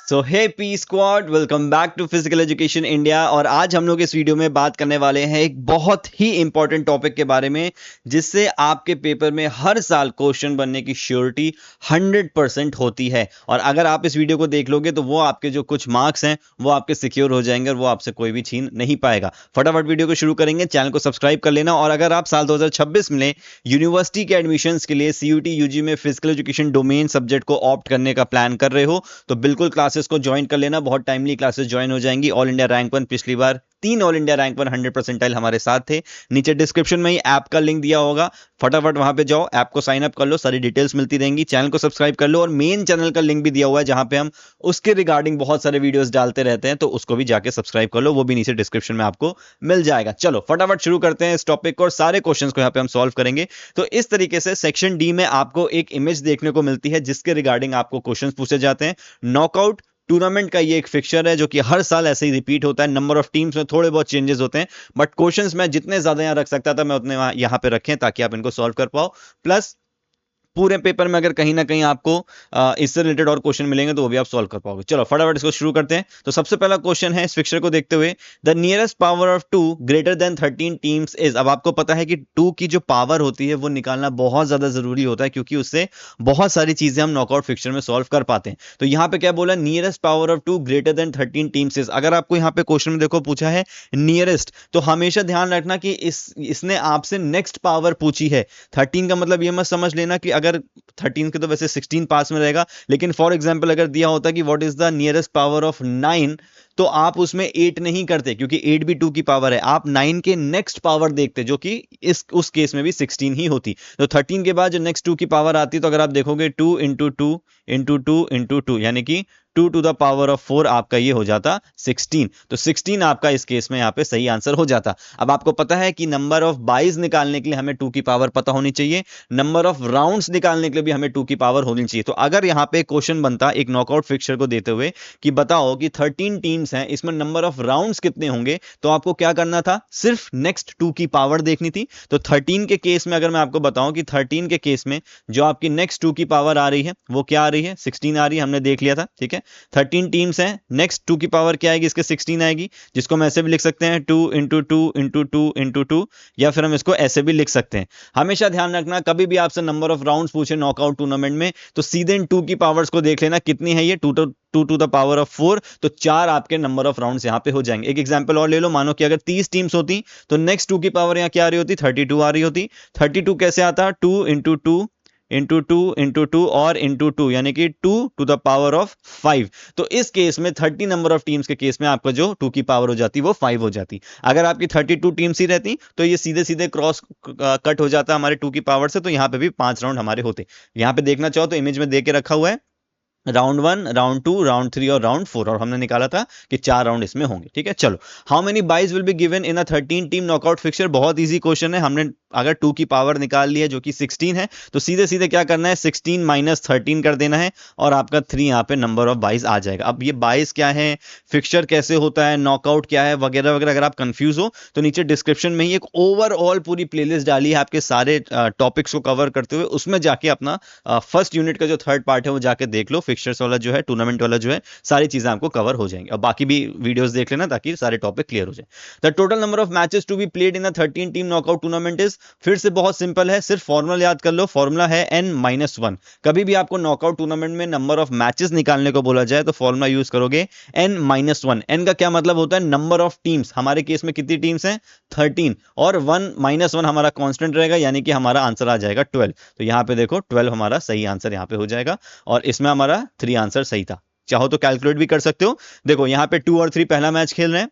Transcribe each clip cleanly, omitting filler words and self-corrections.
So hey P squad, welcome back to physical education India. और आज हम लोग इस वीडियो में बात करने वाले हैं एक बहुत ही इंपॉर्टेंट टॉपिक के बारे में, जिससे आपके पेपर में हर साल क्वेश्चन बनने की श्योरिटी 100% होती है। और अगर आप इस वीडियो को देख लोगे तो वो आपके जो कुछ मार्क्स हैं वो आपके सिक्योर हो जाएंगे और वो आपसे कोई भी छीन नहीं पाएगा। फटाफट वीडियो को शुरू करेंगे, चैनल को सब्सक्राइब कर लेना। और अगर आप साल 2026 में यूनिवर्सिटी के एडमिशंस के लिए सीयूटी यूजी में फिजिकल एजुकेशन डोमेन सब्जेक्ट को ऑप्ट करने का प्लान कर रहे हो तो बिल्कुल क्लासेस को ज्वाइन कर लेना। बहुत टाइमली क्लासेस ज्वाइन हो जाएंगी। ऑल इंडिया रैंक 1 पिछली बार 3 ऑल इंडिया रैंक 1 100% हमारे साथ थे। नीचे डिस्क्रिप्शन में ही ऐप का लिंक दिया होगा, फटाफट वहां पे जाओ, ऐप को साइन अप कर लो, सारी डिटेल्स मिलती रहेंगी। चैनल को सब्सक्राइब कर लो और मेन चैनल का लिंक भी दिया हुआ है जहां पे हम उसके रिगार्डिंग बहुत सारे वीडियोस डालते रहते हैं, तो उसको भी जाके सब्सक्राइब कर लो, वो भी नीचे डिस्क्रिप्शन में आपको मिल जाएगा। चलो फटाफट शुरू करते हैं इस टॉपिक को और सारे क्वेश्चंस को यहाँ पे हम सॉल्व करेंगे। तो इस तरीके से सेक्शन डी में आपको एक इमेज देखने को मिलती है जिसके रिगार्डिंग आपको क्वेश्चन पूछे जाते हैं। नॉकआउट टूर्नामेंट का ये एक फिक्चर है जो कि हर साल ऐसे ही रिपीट होता है। नंबर ऑफ टीम्स में थोड़े बहुत चेंजेस होते हैं, बट क्वेश्चंस मैं जितने ज्यादा यहां रख सकता था मैं उतने यहां पे रखें ताकि आप इनको सॉल्व कर पाओ। प्लस पूरे पेपर में अगर कहीं ना कहीं आपको इससे रिलेटेड और क्वेश्चन मिलेंगे तो वो भी आप सॉल्व कर पाओगे। चलो फटाफट इसको शुरू करते हैं। तो सबसे पहला क्वेश्चन है इस फिक्चर को देखते हुए, the nearest power of 2 greater than 13 teams is. अब आपको पता है कि 2 की जो पावर होती है वो निकालना बहुत ज्यादा जरूरी होता है, क्योंकि उससे बहुत सारी चीजें हम नॉकआउट फिक्चर में सॉल्व कर पाते हैं। तो यहां पे क्या बोला, nearest power of 2 greater than 13 teams is. अगर आपको यहां पे क्वेश्चन में देखो पूछा है नियरेस्ट, तो हमेशा ध्यान रखना कि इसने आपसे नेक्स्ट पावर पूछी है। 13 का मतलब ये मत समझ लेना कि अगर 13 के तो वैसे 16 पास में रहेगा, लेकिन फॉर एग्जांपल अगर दिया होता कि what is the nearest power of 9, तो आप उसमें 8 नहीं करते, क्योंकि 8 भी 2 की पावर है। आप 9 के नेक्स्ट पावर देखते, जो कि उस केस में भी 16 ही होती। तो 13 के बाद जो नेक्स्ट 2 की पावर आती, तो अगर आप देखोगे 2 इंटू 2 इंटू 2 इंटू 2, यानी कि 2 टू द पावर ऑफ 4 आपका ये हो जाता 16। तो 16 आपका इस केस में यहाँ पे सही आंसर हो जाता। अब आपको पता है कि नंबर ऑफ बाइज निकालने के लिए हमें 2 की पावर पता होनी चाहिए, नंबर ऑफ राउंड्स निकालने के लिए भी हमें 2 की पावर होनी चाहिए। तो अगर यहाँ पे क्वेश्चन बनता एक नॉकआउट फिक्चर को देते हुए कि बताओ कि 13 टीम्स हैं, इसमें नंबर ऑफ राउंड्स कितने होंगे, तो आपको क्या करना था, सिर्फ नेक्स्ट 2 की पावर देखनी थी। तो 13 के केस में अगर मैं आपको बताऊं कि 13 के केस में जो आपकी नेक्स्ट 2 की पावर आ रही है वो क्या आ रही है, 16 आ रही है, हमने देख लिया था। ठीक है, 13 टीम्स हैं, नेक्स्ट 2 की पावर क्या आएगी, इसके 16 आएगी, जिसको हम ऐसे भी लिख सकते हैं 2 इंटू 2 इंटू 2 इंटू 2, या फिर हम इसको ऐसे भी लिख सकते हैं। हमेशा ध्यान रखना, कभी भी आपसे नंबर ऑफ राउंड्स पूछे नॉकआउट टूर्नामेंट में, तो सीधे इन 2 की पावर्स को देख लेना कितनी है ये, 2 टू द पावर ऑफ 4, तो 4 आपके नंबर ऑफ राउंड्स यहां पे हो जाएंगे। एक एग्जांपल और ले लो, मानो कि अगर 30 टीम्स होती तो नेक्स्ट 2 की पावर यहां क्या आ रही होती, 32 आ रही होती। 32 कैसे आता, 2 इंटू 2 इंटू 2 इंटू 2 और इंटू 2, यानी कि 2 टू द पावर ऑफ 5। तो इस केस में 30 नंबर ऑफ टीम्स के केस में आपका जो 2 की पावर हो जाती वो 5 हो जाती। अगर आपकी 32 टीम्स ही रहती तो ये सीधे सीधे क्रॉस कट हो जाता हमारे 2 की पावर से, तो यहां पे भी 5 राउंड हमारे होते। यहां पे देखना चाहो तो इमेज में दे के रखा हुआ है राउंड 1, राउंड 2, राउंड 3 और राउंड 4, और हमने निकाला था कि 4 राउंड इसमें होंगे। ठीक है, चलो, how many byes will be given in a 13 team knockout fixture. बहुत इजी क्वेश्चन है। हमने अगर 2 की पावर निकाल ली है जो कि 16 है, तो सीधे सीधे क्या करना है, 16 माइनस 13 कर देना है और आपका 3 यहाँ पे नंबर ऑफ बाइज आ जाएगा। अब ये बाइज क्या है, फिक्चर कैसे होता है, नॉकआउट क्या है, वगैरह वगैरह, अगर आप कंफ्यूज हो तो नीचे डिस्क्रिप्शन में ही एक ओवरऑल पूरी प्लेलिस्ट डाली है आपके सारे टॉपिक्स को कवर करते हुए, उसमें जाके अपना फर्स्ट यूनिट का जो थर्ड पार्ट है वो जाके देख लो। फिक्चर्स वाला जो है, टूर्नामेंट वाला जो है, सारी चीजें आपको कवर हो जाएंगी। और बाकी भी वीडियोस देख लेना ताकि सारे टॉपिक क्लियर हो जाए। The total number of matches to be played in a 13 team knockout tournament is, फिर से बहुत सिंपल है, सिर्फ फॉर्मूला याद कर लो। फॉर्मूला है n-1। कभी भी आपको नॉकआउट टूर्नामेंट में नंबर ऑफ मैचेस निकालने को बोला जाए तो फॉर्मूला यूज करोगे n-1। n का क्या मतलब होता है, नंबर ऑफ टीम्स। हमारे केस में कितनी टीम्स हैं, 13, और 1-1 हमारा कांस्टेंट रहेगा, यानी कि हमारा आंसर आ जाएगा 12। तो यहां पे देखो 12 हमारा सही आंसर यहां पे हो जाएगा, और इसमें हमारा 3 आंसर सही था। चाहो तो कैलकुलेट भी कर सकते हो। देखो यहां पे 2 और 3 पहला मैच खेल रहे हैं,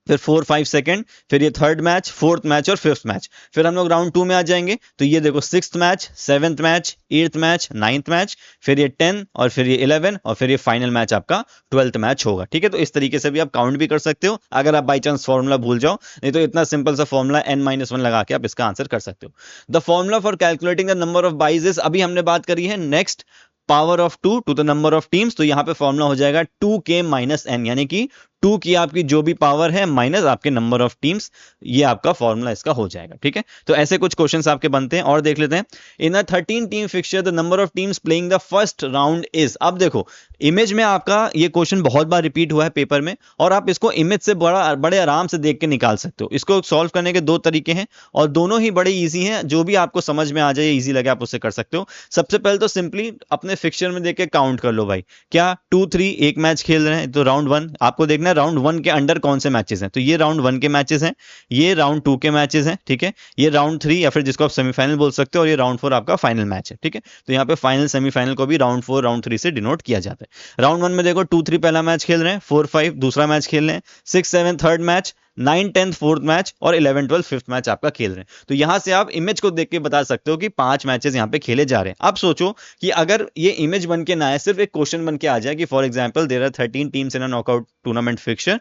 फिर 4 5 सेकंड, फिर ये थर्ड मैच, फोर्थ मैच और फिफ्थ मैच। फिर हम लोग राउंड 2 में आ जाएंगे, तो ये देखो 6th match, 7th match, 8th match, 9th match, फिर ये 10 और फिर ये 11 और फिर ये फाइनल मैच आपका 12th मैच होगा। ठीक है, तो इस तरीके से भी आप काउंट भी कर सकते हो अगर आप बाई चांस फॉर्मूला भूल जाओ, नहीं तो इतना सिंपल सा फॉर्मूला n-1 लगा के आप इसका आंसर कर सकते हो। The formula for calculating the number of byes, अभी हमने बात करी है next power of 2 to the number of teams, तो यहां पे फॉर्मूला हो जाएगा 2k माइनस n, यानी कि 2 की आपकी जो भी पावर है माइनस आपके नंबर ऑफ टीम्स, ये आपका फॉर्मूला इसका हो जाएगा। ठीक है, तो ऐसे कुछ क्वेश्चंस आपके बनते हैं और देख लेते हैं। इन a 13 team fixture the number of teams playing the first round is. अब देखो इमेज में आपका ये क्वेश्चन बहुत बार रिपीट हुआ है पेपर में, और आप इसको इमेज से बड़े आराम से देख के निकाल सकते हो। इसको सॉल्व करने के दो तरीके हैं और दोनों ही बड़े इजी हैं, जो भी आपको समझ में आ जाए इजी लगे आप उससे कर सकते हो। सबसे पहले तो सिंपली अपने फिक्सचर में देख के काउंट कर लो भाई, क्या 2-3 एक मैच खेल रहे हैं, तो राउंड 1 आपको देखना है राउंड 1 के अंडर कौन से मैचेस हैं। तो ये राउंड 1 के मैचेस हैं, ये राउंड 2 के मैचेस हैं, ठीक है, ये राउंड 3 या फिर जिसको आप सेमीफाइनल बोल सकते हो, और ये राउंड 4 आपका फाइनल मैच है। ठीक है, तो यहाँ पे फाइनल सेमीफाइनल को भी राउंड 4 राउंड 3 से डिनोट किया जाता है। राउंड 1 में देखो 2-3 पहला मैच खेल रहे हैं, 4-5 दूसरा मैच खेल रहे हैं, 6-7 थर्ड मैच, 9-10 फोर्थ मैच और 11-12 फिफ्थ मैच आपका खेल रहे हैं। तो यहां से आप इमेज को देख के बता सकते हो कि 5 मैचेस यहां पे खेले जा रहे हैं। अब सोचो कि अगर ये इमेज बन के ना आए, सिर्फ एक क्वेश्चन बन के आ जाए कि for example there are 13 teams in a knockout tournament fixture,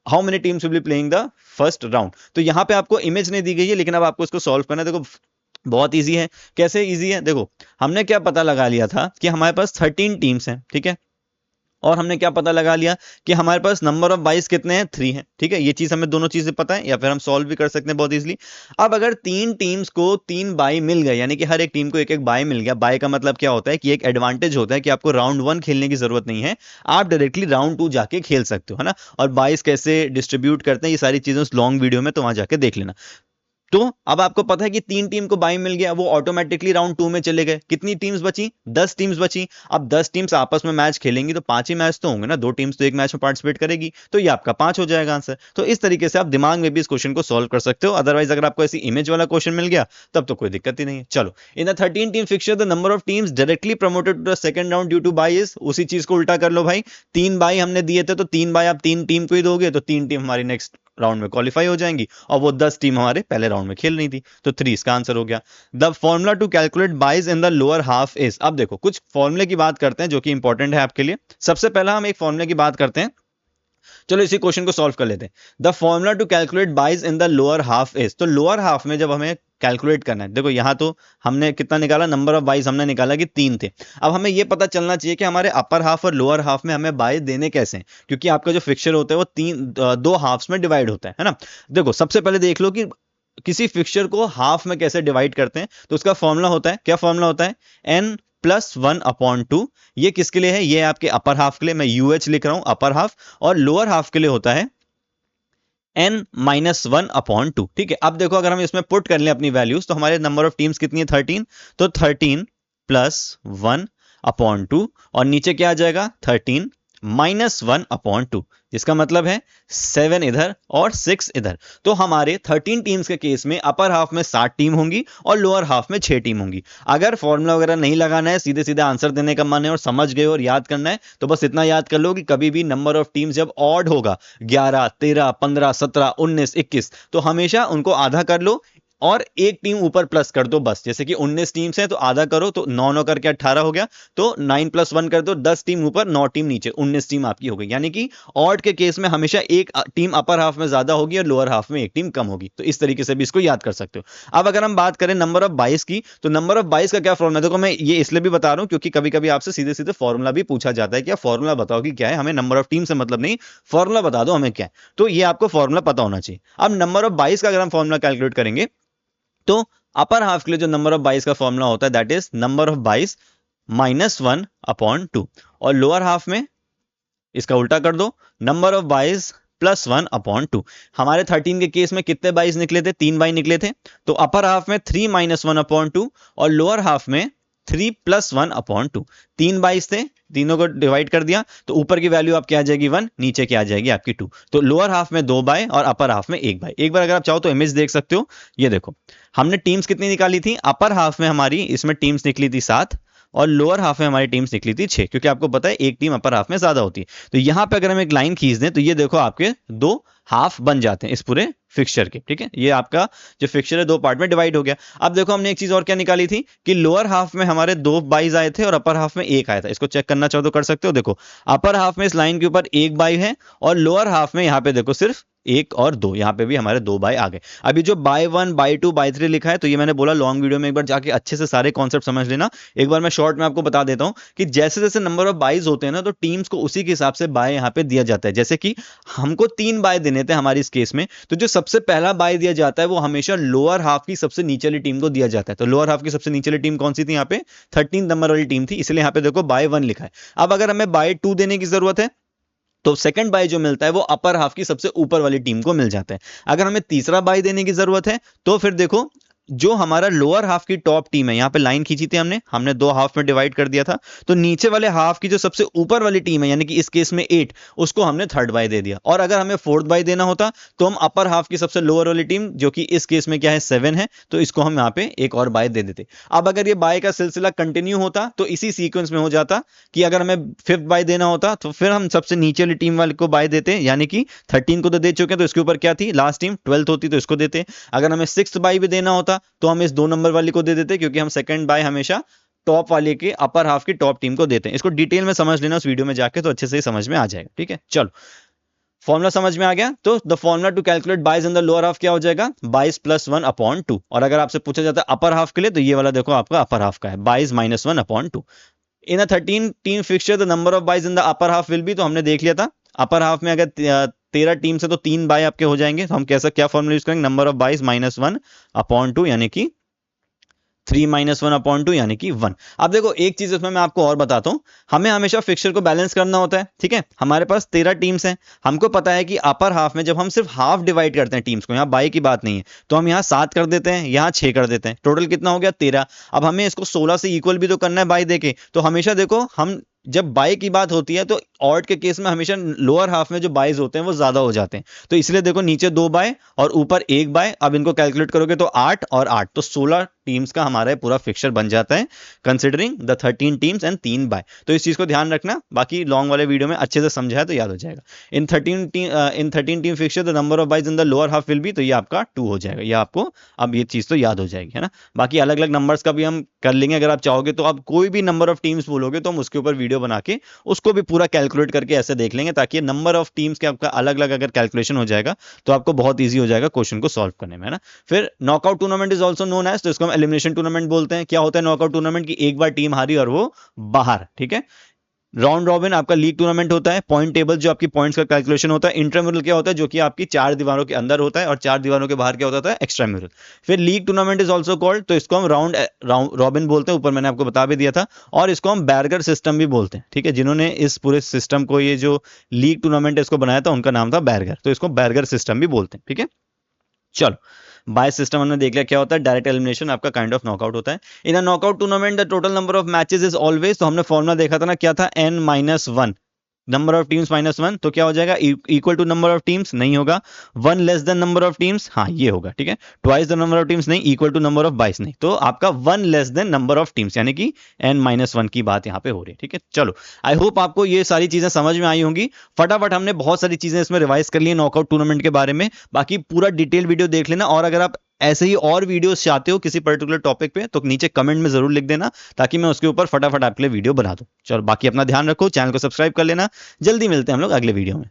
how many teams will be playing the first round. तो यहां पे आपको इमेज नहीं दी गई है, लेकिन अब आपको इसको सॉल्व करना है। देखो बहुत इजी है। कैसे इजी है, देखो हमने क्या पता लगा लिया था कि हमारे पास 13 टीम्स हैं, ठीक है, और हमने क्या पता लगा लिया कि हमारे पास नंबर ऑफ बाइस कितने हैं, 3 हैं। ठीक है, ये चीज हमें दोनों चीजें पता है, या फिर हम सॉल्व भी कर सकते हैं बहुत इजीली। अब अगर 3 टीम्स को 3 बाई मिल गए, यानी कि हर एक टीम को एक एक बाई मिल गया, बाई का मतलब क्या होता है कि एक एडवांटेज होता है कि आपको राउंड 1 खेलने की जरूरत नहीं है, आप डायरेक्टली राउंड 2 जाके खेल सकते हो, है ना। और बाइस कैसे डिस्ट्रीब्यूट करते हैं ये सारी चीजें उस लॉन्ग वीडियो में, तो वहां जाके देख लेना। तो अब आपको पता है कि 3 टीम को बाई मिल गया, वो ऑटोमेटिकली राउंड 2 में चले गए। कितनी टीम्स बची, 10 टीम्स बची। अब 10 टीम्स आपस में मैच खेलेंगी तो 5 ही मैच तो होंगे ना, 2 टीम्स तो एक मैच में पार्टिसिपेट करेगी, तो ये आपका 5 हो जाएगा आंसर। तो इस तरीके से आप दिमाग में भी इस क्वेश्चन को सॉल्व कर सकते हो। अदरवाइज अगर आपको ऐसी इमेज वाला क्वेश्चन मिल गया तब तो कोई दिक्कत ही नहीं है। चलो, in the 13 team fixture the number of teams directly promoted to the second round due to bye is, उसी चीज को उल्टा कर लो भाई। 3 बाई हमने दिए थे, तो 3 बाई आप 3 टीम को ही दोगे, तो 3 टीम हमारी नेक्स्ट राउंड में क्वालिफाई हो जाएंगी, और वो 10 टीम हमारे पहले राउंड में खेल रही थी, तो 3 इसका आंसर हो गया। The formula to calculate byes in the lower half is. अब देखो कुछ फॉर्मूले की बात करते हैं जो कि इंपॉर्टेंट है आपके लिए। सबसे पहला हम एक फॉर्मूले की बात करते हैं, चलो इसी क्वेश्चन को सॉल्व कर लेते हैं। The formula to calculate byes in the lower half is, तो लोअर हाफ में जब हमें कैलकुलेट करना है, देखो यहां तो हमने कितना निकाला, नंबर ऑफ बाइज हमने निकाला कि 3 थे। अब हमें यह पता चलना चाहिए कि हमारे अपर हाफ और लोअर हाफ में हमें बाइज देने कैसे हैं, क्योंकि आपका जो फिक्सचर होता है वो 2 हाफ्स में डिवाइड होता है ना। देखो सबसे पहले देख लो कि किसी फिक्सचर को हाफ में कैसे डिवाइड करते हैं, तो उसका फॉर्मूला होता है, क्या फॉर्मूला होता है, n+1/2। ये किसके लिए है, ये आपके अपर हाफ के लिए, मैं UH लिख रहा हूं अपर हाफ, और लोअर हाफ के लिए होता है n-1/2। ठीक है, अब देखो अगर हम इसमें पुट कर लें अपनी वैल्यूज, तो हमारे नंबर ऑफ टीम्स कितनी है, 13, तो 13 + 1/2, और नीचे क्या आ जाएगा, 13 - 1/2, जिसका मतलब है 7 इधर और 6 इधर। तो हमारे 13 टीम्स के केस में अपर हाफ में 7 टीम होंगी और लोअर हाफ में 6 टीम होंगी। अगर फॉर्मूला वगैरह नहीं लगाना है, सीधे सीधे आंसर देने का मन है और समझ गए और याद करना है, तो बस इतना याद कर लो कि कभी भी नंबर ऑफ टीम्स जब ऑड होगा, 11, 13, 15, 17, 19, 21, तो हमेशा उनको आधा कर लो और एक टीम ऊपर प्लस कर दो बस। जैसे कि 19 टीम्स हैं तो आधा करो, तो 9 करके 18 हो गया, तो 9 + 1 कर दो, 10 टीम ऊपर 9 टीम नीचे, 19 टीम आपकी हो गई। यानी कि ऑड के केस में हमेशा एक टीम अपर हाफ में ज्यादा होगी और लोअर हाफ में एक टीम कम होगी। तो इस तरीके से भी इसको याद कर सकते हो। अब अगर हम बात करें नंबर ऑफ 22 की, तो नंबर ऑफ 22 का क्या फॉर्मूला, देखो मैं ये इसलिए भी बता रहा हूं क्योंकि कभी कभी आपसे सीधे सीधे फॉर्मूला भी पूछा जाता है, क्या फॉर्मूला बताओ कि क्या है, हमें नंबर ऑफ टीम से मतलब नहीं, फॉर्मूला बता दो हमें क्या है। तो ये आपको फॉर्मूला पता होना चाहिए। अब नंबर ऑफ 22 का अगर हम फॉर्मूला कैलकुलेट करेंगे, तो अपर हाफ के लिए जो नंबर ऑफ 22 का फॉर्मूला होता है दैट इज नंबर ऑफ 22 - 1/2, और लोअर हाफ में इसका उल्टा कर दो, नंबर ऑफ 22 + 1/2। हमारे 13 के केस में कितने 22 निकले थे, 3 22 निकले थे, तो अपर हाफ में 3 - 1/2 और लोअर हाफ में 3 + 1/2। 3 22 थे, तीनों को डिवाइड कर दिया, तो ऊपर की वैल्यू आपकी आ जाएगी 1, नीचे की आ जाएगी आपकी 2। तो लोअर हाफ में 2 बाय और अपर हाफ में 1 बाय। एक बार अगर आप चाहो तो इमेज देख सकते हो। ये देखो हमने टीम्स कितनी निकाली थी, अपर हाफ में हमारी इसमें टीम्स निकली थी 7 और लोअर हाफ में हमारी टीम्स निकली थी 6, क्योंकि आपको पता है एक टीम अपर हाफ में ज्यादा होती है। तो यहां पे अगर हम एक लाइन खींच दें तो ये देखो आपके 2 हाफ बन जाते हैं इस पूरे फिक्सचर के। ठीक है, ये आपका जो फिक्सचर है 2 पार्ट में डिवाइड हो गया। अब देखो हमने एक चीज और क्या निकाली थी कि लोअर हाफ में हमारे 2 बाइज आए थे और अपर हाफ में 1 आया था। इसको चेक करना चाहो तो कर सकते हो। देखो अपर हाफ में इस लाइन के ऊपर 1 बाई है और लोअर हाफ में यहाँ पे देखो सिर्फ 1 और 2, यहाँ पे भी हमारे 2 बाय आ गए। अभी जो बाय 1 बाय 2 बाय 3 लिखा है, तो ये मैंने बोला लॉन्ग वीडियो में एक बार जाके अच्छे से सारे कॉन्सेप्ट समझ लेना। एक बार मैं शॉर्ट में आपको बता देता हूं कि जैसे जैसे नंबर ऑफ बाइज होते हैं ना, तो टीम्स को उसी के हिसाब से बाय यहाँ पे दिया जाता है। जैसे कि हमको 3 बाय देने थे हमारी इस केस में, तो जो सबसे पहला बाय दिया जाता है वो हमेशा लोअर हाफ की सबसे नीचे वाली टीम को दिया जाता है। तो लोअर हाफ की सबसे नीचे वाली टीम कौन सी थी? यहाँ पे 13 नंबर वाली टीम थी, इसलिए यहाँ पे देखो बाय 1 लिखा है। अब अगर हमें बाय 2 देने की जरूरत है, तो सेकंड बाय जो मिलता है वो अपर हाफ की सबसे ऊपर वाली टीम को मिल जाता है। अगर हमें तीसरा बाय देने की जरूरत है, तो फिर देखो जो हमारा लोअर हाफ की टॉप टीम है, यहां पे लाइन खींची थी हमने 2 हाफ में डिवाइड कर दिया था, तो नीचे वाले हाफ की जो सबसे ऊपर वाली टीम है, यानी कि इस केस में 8, उसको हमने थर्ड बाय दे दिया। और अगर हमें फोर्थ बाय देना होता, तो हम अपर हाफ की सबसे लोअर वाली टीम, जो कि इस केस में क्या है 7 है, तो इसको हम यहाँ पे एक और बाय दे देते। अब अगर ये बाय का सिलसिला कंटिन्यू होता, तो इसी सीक्वेंस में हो जाता कि अगर हमें फिफ्थ बाय देना होता, तो फिर हम सबसे नीचे वाली टीम वाले को बाय देते, यानी कि 13 को तो दे चुके हैं, तो इसके ऊपर क्या थी लास्ट टीम 12th होती, तो इसको देते। अगर हमें सिक्स्थ बाय भी देना होता, तो हम इस 2 नंबर वाली को दे देते, क्योंकि हम सेकंड बाय हमेशा टॉप वाले के अपर हाफ की टॉप टीम को देते हैं। इसको डिटेल में समझ लेना उस वीडियो में जाके, तो अच्छे से समझ में आ जाएगा। ठीक है, चलो फॉर्मूला समझ में आ गया। तो the formula to calculate byes in the lower half क्या हो जाएगा? 22 + 1/2। और अगर आपसे पूछा जाता है अपर हाफ के लिए, तो ये वाला देखो आपका अपर हाफ का है 22 - 1/2। In a 13 team fixture the number of byes in the upper half will be, तो हमने देख लिया था अपर हाफ में अगर 13 टीम से तो 3 बाय आपके हो जाएंगे, तो हम कैसा क्या फॉर्मूला यूज करेंगे? नंबर ऑफ बाइज -1/2, यानी कि 3 - 1/2, यानी कि 1। अब देखो एक चीज इसमें मैं आपको और बताता हूं, हमें हमेशा फिक्सचर को बैलेंस करना होता है। ठीक है, हमारे पास 13 टीम्स हैं, हमको पता है कि अपर हाफ में जब हम सिर्फ हाफ डिवाइड करते हैं टीम्स को, यहाँ बाई की बात नहीं है, तो हम यहाँ 7 कर देते हैं, यहाँ 6 कर देते हैं, टोटल कितना हो गया 13। अब हमें इसको 16 से इक्वल भी तो करना है बाई देके, तो हमेशा देखो हम जब बाय की बात होती है, तो ऑड के केस में हमेशा लोअर हाफ में जो बाइज होते हैं वो ज्यादा हो जाते हैं, तो इसलिए देखो नीचे 2 बाय और ऊपर 1 बाय। अब इनको कैलकुलेट करोगे तो 8 और 8, तो 16 टीम्स का हमारा पूरा फिक्सचर बन जाता है, considering the 13 teams and 3 bye. तो इस चीज को ध्यान रखना, बाकी लॉन्ग वाले वीडियो में अच्छे से समझा है तो याद हो जाएगा। In 13 team fixture the number of byes in the lower half will be, तो ये आपका 2 हो जाएगा। ये आपको अब ये चीज तो याद हो जाएगी, है ना। बाकी अलग अलग नंबर्स का भी हम कर लेंगे, अगर आप चाहोगे तो। आप कोई भी नंबर ऑफ टीम्स बोलोगे तो हम उसके ऊपर वीडियो बना के उसको भी पूरा कैलकुलेट करके ऐसे देख लेंगे, ताकि नंबर ऑफ टीम्स के आपका अलग अलग अगर कैलकुलेशन हो जाएगा, तो आपको बहुत ईजी हो जाएगा क्वेश्चन को सॉल्व करने में, है ना। फिर knockout tournament is also known as, तो इसको हम एलिमिनेशन टूर्नामेंट बोलते हैं। क्या होता है नॉकआउट टूर्नामेंट की? एक बार टीम हारी और वो बाहर। ठीक है, राउंड रॉबिन आपका लीग टूर्नामेंट होता है, पॉइंट टेबल जो आपकी पॉइंट्स का कैलकुलेशन होता है। इंट्राम्यूरल क्या होता है? जो कि आपकी 4 दीवारों के अंदर होता है, और 4 दीवारों के बाहर क्या होता है? एक्स्ट्राम्यूरल। फिर league tournament is also called, तो इसको हम राउंड रॉबिन बोलते हैं, ऊपर मैंने आपको बता भी दिया था। और इसको हम बैरगर सिस्टम भी बोलते हैं। ठीक है, जिन्होंने इस पूरे सिस्टम को, ये जो लीग टूर्नामेंट इसको बनाया था, उनका नाम था बैरगर, तो इसको बैरगर सिस्टम भी बोलते हैं। ठीक है, चलो बाय सिस्टम हमने देख लिया क्या होता है। डायरेक्ट एलिमिनेशन आपका काइंड ऑफ नॉकआउट होता है। In a knockout tournament the total number of matches is always, तो हमने फॉर्मुला देखा था ना, क्या था? n-1, नंबर ऑफ टीम्स -1, तो क्या हो जाएगा? Equal to number of teams नहीं होगा, 1 less than number of teams, हाँ ये होगा। ठीक है, twice the number of teams नहीं, इक्वल टू नंबर ऑफ 22 नहीं, तो आपका 1 less than number of teams, यानी कि n-1 की बात यहाँ पे हो रही है। ठीक है, चलो आई होप आपको ये सारी चीजें समझ में आई होंगी। फटाफट हमने बहुत सारी चीजें इसमें रिवाइज कर ली नॉकआउट टूर्नामेंट के बारे में। बाकी पूरा डिटेल वीडियो देख लेना, और अगर आप ऐसे ही और वीडियोस चाहते हो किसी पर्टिकुलर टॉपिक पे, तो नीचे कमेंट में जरूर लिख देना, ताकि मैं उसके ऊपर फटाफट आपके लिए वीडियो बना दूं। चलो बाकी अपना ध्यान रखो, चैनल को सब्सक्राइब कर लेना। जल्दी मिलते हैं हम लोग अगले वीडियो में।